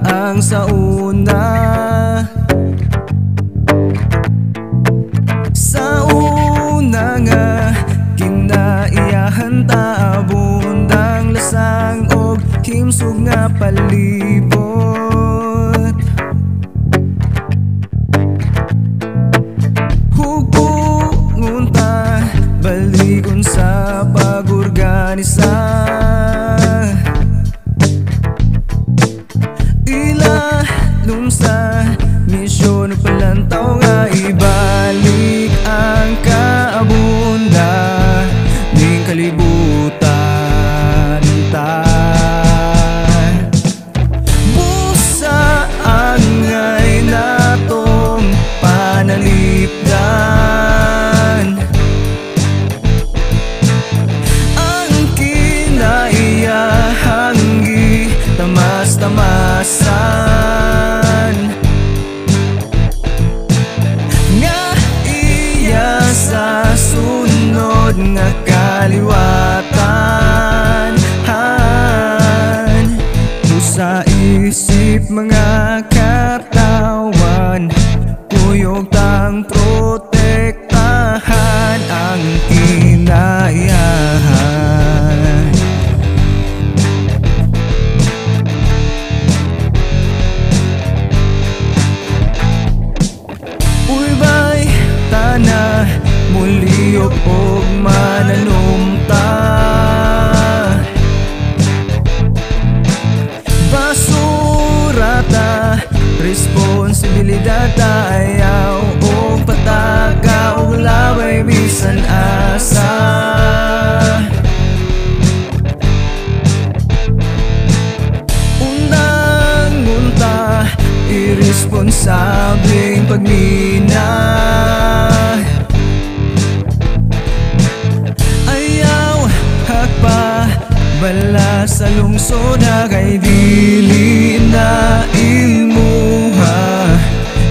ang sauna. Sauna nga kinaiyahan ta abundang lasang og himsog nga palibot. Hugungon ta balikon sa pag-organisa. Ilalom sa misyon palantaw nga ibalik ang kaabunda ning kalibutan ta. Busa angay natong panalipdan, ang kinaiyahangi tamas-tamasan nga iya sa sunod nga kaliwatan. Sa isip mga katawan, kuyog tang protektahan ang kinaiyahan. Uy bay tana muliyok og mananumta, basurata responsibilidad ayaw og pataka og laway bisan asa. Undang-unta irresponsableng pagmina, ayaw hakpa bala sa lungsod na kay dili na imuha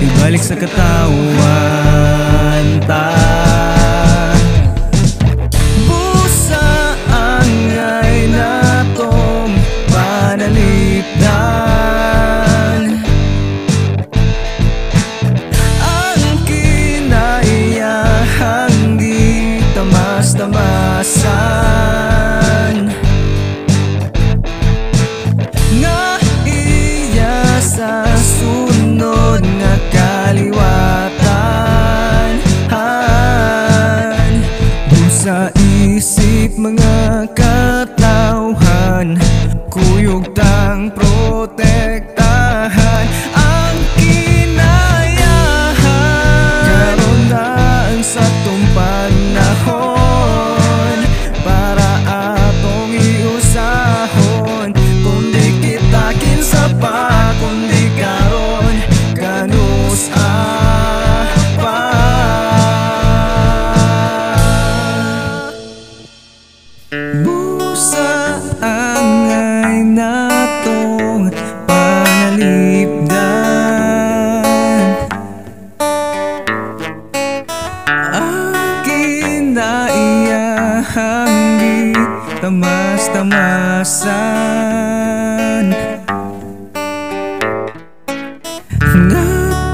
ibalik sa katawan ta. Busa angay natong panalipdan, ang kinaiyahan di tamas-tamasan nga iya sa sunod nga kaliwatan. Sa isip mga katawhan, kuyog tang protektahan ang kinayahan. Karon na ang satong panahon para atong iusahon, kundi kita kinsa pa, kundi karon kanus pa. Busa angay natong panalipdan, ang kinaiyahan di tamas-tamasan nga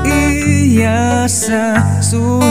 iya sa sunod